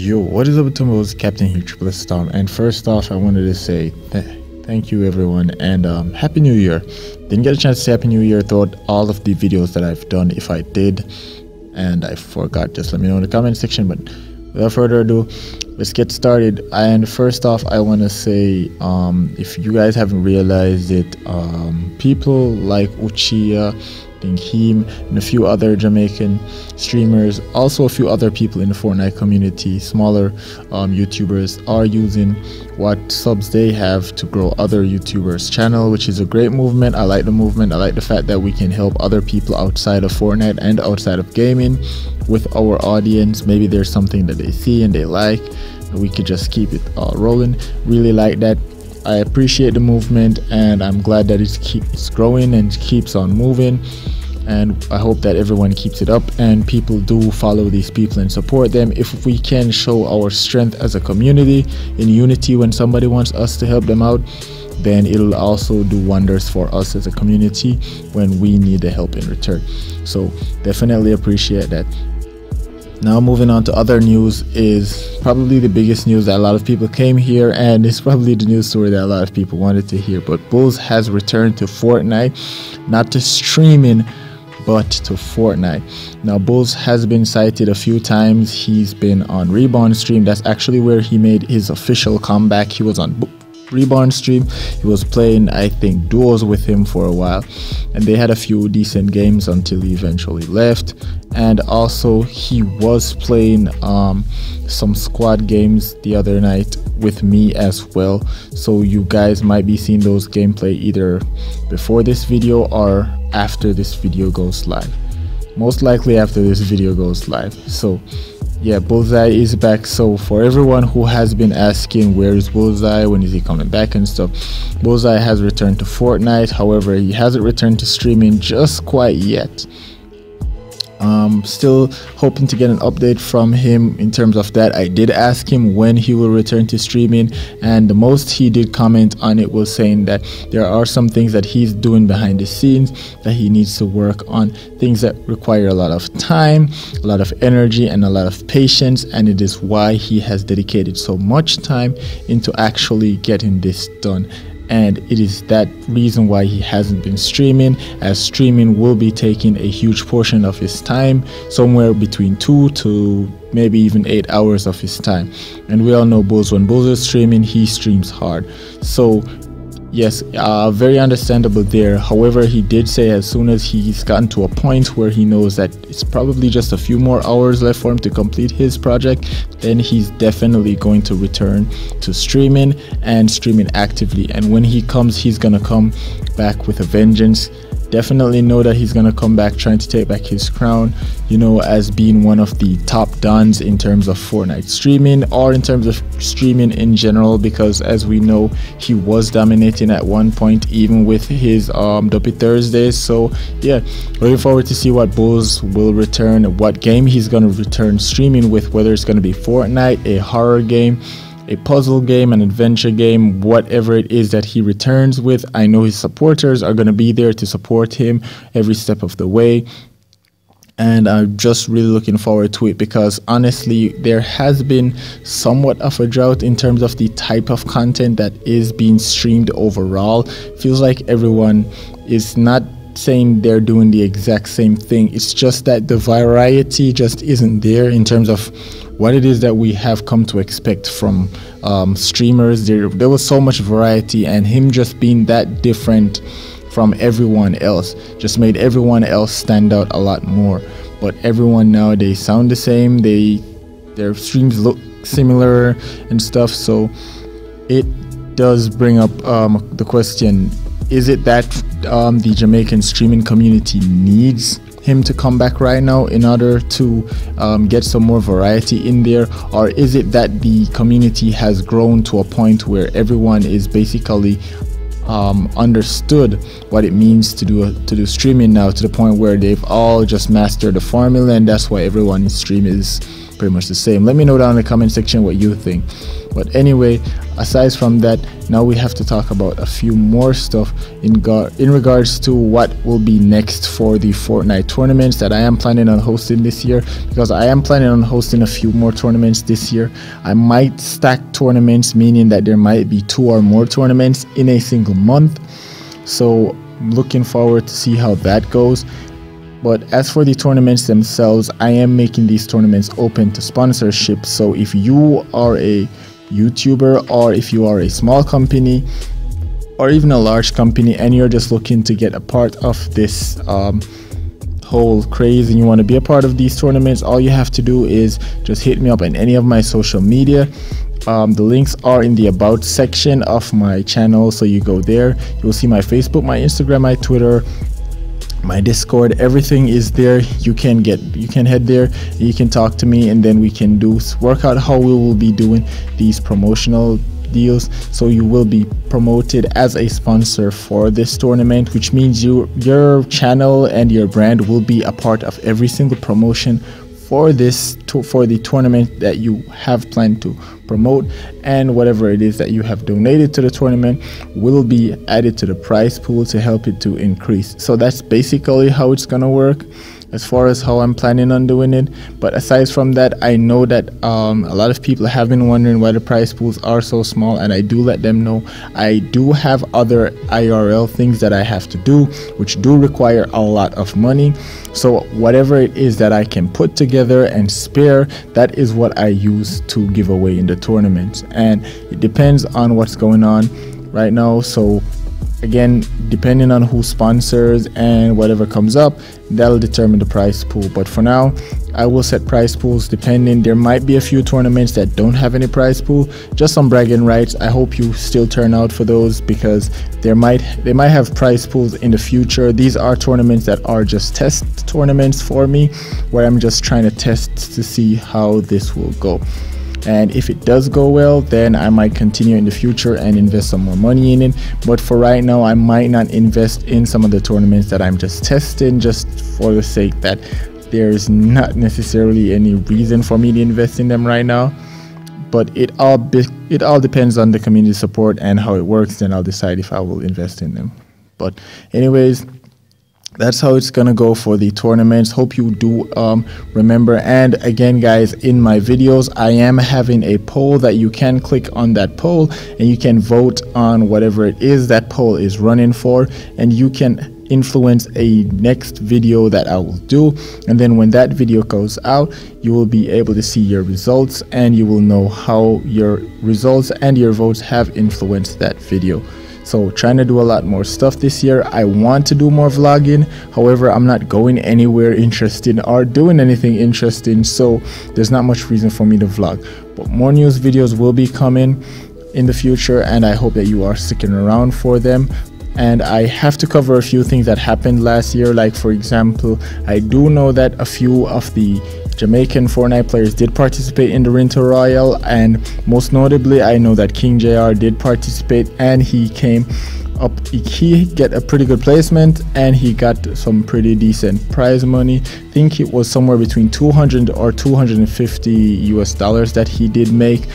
Yo, what is up, Tumbles? Captain here, Triple Storm. And first off, I wanted to say thank you, everyone, and Happy New Year. Didn't get a chance to say Happy New Year throughout all of the videos that I've done. If I did and I forgot, just let me know in the comment section. But without further ado, let's get started. And first off, I want to say, if you guys haven't realized it, people like Uchiha, him, and a few other Jamaican streamers, also a few other people in the Fortnite community, smaller YouTubers, are using what subs they have to grow other YouTubers' channel, which is a great movement. I like the movement. I like the fact that we can help other people outside of Fortnite and outside of gaming with our audience. Maybe there's something that they see and they like, and we could just keep it rolling. Really like that. I appreciate the movement, and I'm glad that it's growing and keeps on moving, and I hope that everyone keeps it up and people do follow these people and support them. If we can show our strength as a community in unity when somebody wants us to help them out, then it'll also do wonders for us as a community when we need the help in return. So definitely appreciate that. Now moving on to other news, is probably the biggest news that a lot of people came here, and it's probably the news story that a lot of people wanted to hear. But Bulls has returned to Fortnite, not to streaming, but to Fortnite. Now Bulls has been cited a few times. He's been on Reborn stream. That's actually where he made his official comeback. He was on Reborn stream. He was playing, I think, duos with him for a while, and they had a few decent games until he eventually left. And also he was playing some squad games the other night with me as well, so you guys might be seeing those gameplay either before this video or after this video goes live. Most likely after this video goes live. So yeah, Bullseye is back. So for everyone who has been asking where is Bullseye, when is he coming back and stuff, Bullseye has returned to Fortnite. However, he hasn't returned to streaming just quite yet. Still hoping to get an update from him in terms of that. I did ask him when he will return to streaming, and the most he did comment on it was saying that there are some things that he's doing behind the scenes that he needs to work on, things that require a lot of time, a lot of energy, and a lot of patience, and it is why he has dedicated so much time into actually getting this done. And it is that reason why he hasn't been streaming, as streaming will be taking a huge portion of his time, somewhere between 2 to maybe even 8 hours of his time. And we all know Bulls, when Bulls is streaming, he streams hard. So yes, very understandable there. However, he did say as soon as he's gotten to a point where he knows that it's probably just a few more hours left for him to complete his project, then he's definitely going to return to streaming and streaming actively. And when he comes, he's gonna come back with a vengeance. Definitely know that he's gonna come back trying to take back his crown, you know, as being one of the top dons in terms of Fortnite streaming, or in terms of streaming in general, because as we know, he was dominating at one point, even with his Duppy Thursdays. So yeah, looking forward to see what Bulls will return, what game he's gonna return streaming with, whether it's gonna be Fortnite, a horror game, a puzzle game, an adventure game, whatever it is that he returns with. I know his supporters are going to be there to support him every step of the way, and I'm just really looking forward to it, because honestly there has been somewhat of a drought in terms of the type of content that is being streamed overall. Feels like everyone is not saying they're doing the exact same thing, it's just that the variety just isn't there in terms of what it is that we have come to expect from streamers. There was so much variety, and him just being that different from everyone else just made everyone else stand out a lot more. But everyone nowadays sound the same, their streams look similar and stuff. So it does bring up the question, is it that the Jamaican streaming community needs him to come back right now in order to get some more variety in there, or is it that the community has grown to a point where everyone is basically understood what it means to do streaming now, to the point where they've all just mastered the formula, and that's why everyone in stream is pretty much the same. Let me know down in the comment section what you think. But anyway, aside from that, now we have to talk about a few more stuff in regards to what will be next for the Fortnite tournaments that I am planning on hosting this year, because I am planning on hosting a few more tournaments this year. I might stack tournaments, meaning that there might be 2 or more tournaments in a single month. So I'm looking forward to see how that goes. But as for the tournaments themselves, I am making these tournaments open to sponsorship. So if you are a YouTuber, or if you are a small company or even a large company and you're just looking to get a part of this whole craze and you want to be a part of these tournaments, all you have to do is just hit me up on any of my social media. The links are in the about section of my channel, so you go there, you'll see my Facebook, my Instagram, my Twitter, my Discord, everything is there. You can head there, you can talk to me, and then we can work out how we will be doing these promotional deals. So you will be promoted as a sponsor for this tournament, which means your channel and your brand will be a part of every single promotion for the tournament that you have planned to promote, and whatever it is that you have donated to the tournament will be added to the prize pool to help it to increase. So that's basically how it's gonna work as far as how I'm planning on doing it. But aside from that, I know that a lot of people have been wondering why the prize pools are so small, and I do let them know I do have other IRL things that I have to do, which do require a lot of money. So whatever it is that I can put together and spare, that is what I use to give away in the tournaments, and it depends on what's going on right now. So again, depending on who sponsors and whatever comes up, that'll determine the prize pool. But for now, I will set prize pools depending. There might be a few tournaments that don't have any prize pool, just some bragging rights. I hope you still turn out for those, because they might have prize pools in the future. These are tournaments that are just test tournaments for me, where I'm just trying to test to see how this will go. And if it does go well, then I might continue in the future and invest some more money in it. But for right now, I might not invest in some of the tournaments that I'm just testing, just for the sake that there's not necessarily any reason for me to invest in them right now. But it all depends on the community support and how it works. Then I'll decide if I will invest in them. But anyways, that's how it's gonna go for the tournaments. Hope you do remember. And again, guys, in my videos I am having a poll that you can click on that poll and you can vote on whatever it is that poll is running for, and you can influence a next video that I will do. And then when that video goes out, you will be able to see your results, and you will know how your results and your votes have influenced that video. So trying to do a lot more stuff this year. I want to do more vlogging, however I'm not going anywhere interesting or doing anything interesting, so there's not much reason for me to vlog. But more news videos will be coming in the future, and I hope that you are sticking around for them. And I have to cover a few things that happened last year. Like, for example, I do know that a few of the Jamaican Fortnite players did participate in the Winter Royale, and most notably I know that King JR did participate, and he came up, he got a pretty good placement, and he got some pretty decent prize money. I think it was somewhere between 200 or 250 US dollars that he did make,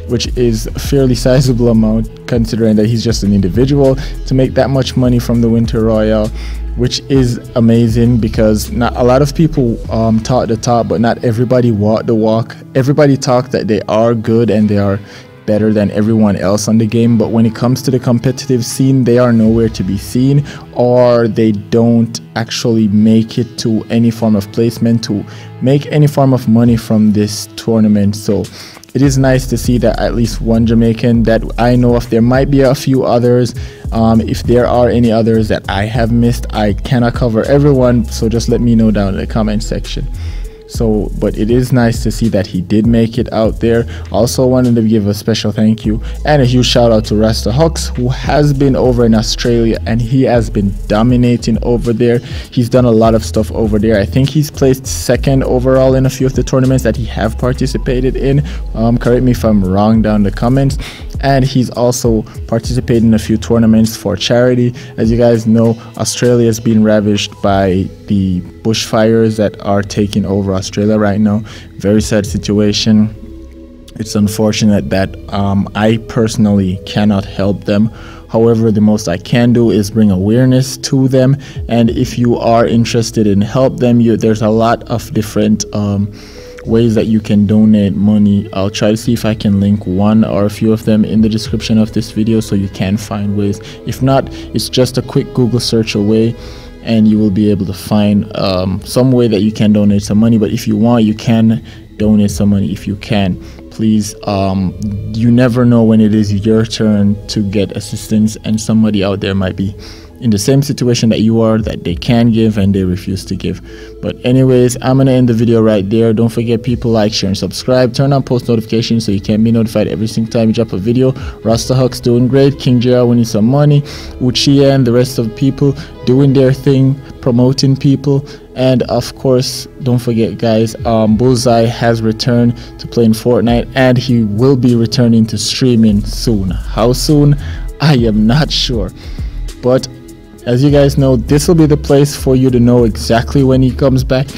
which is a fairly sizable amount considering that he's just an individual. To make that much money from the Winter Royale, which is amazing, because not a lot of people talk the talk, but not everybody walk the walk. Everybody talk that they are good and they are better than everyone else on the game, but when it comes to the competitive scene, they are nowhere to be seen, or they don't actually make it to any form of placement to make any form of money from this tournament. So it is nice to see that at least one Jamaican that I know of. There might be a few others. If there are any others that I have missed, I cannot cover everyone, so just let me know down in the comment section. So, but it is nice to see that he did make it out there. Also wanted to give a special thank you and a huge shout out to Rasta Hux, who has been over in Australia and he has been dominating over there. He's done a lot of stuff over there. I think he's placed second overall in a few of the tournaments that he have participated in. Correct me if I'm wrong down in the comments. and he's also participating in a few tournaments for charity. As you guys know, Australia is being ravaged by the bushfires that are taking over Australia right now. Very sad situation. It's unfortunate that I personally cannot help them. However, the most I can do is bring awareness to them, and if you are interested in help them, there's a lot of different ways that you can donate money. I'll try to see if I can link one or a few of them in the description of this video so you can find ways. If not, it's just a quick Google search away and you will be able to find some way that you can donate some money. But if you want, you can donate some money if you can. Please, you never know when it is your turn to get assistance, and somebody out there might be in the same situation that you are, that they can give and they refuse to give. But anyways, I'm gonna end the video right there. Don't forget, people, like, share, and subscribe. Turn on post notifications so you can be notified every single time you drop a video. Rasta Huck's doing great. King JR winning some money. Uchiha and the rest of the people doing their thing, promoting people. And of course, don't forget, guys, Bullseye has returned to playing Fortnite, and he will be returning to streaming soon. How soon? I am not sure, but as you guys know, this will be the place for you to know exactly when he comes back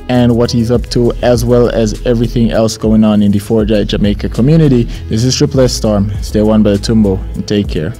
and what he's up to, as well as everything else going on in the Fortnite Jamaica community. This is Triple S Storm. Stay one by the Tumbo and take care.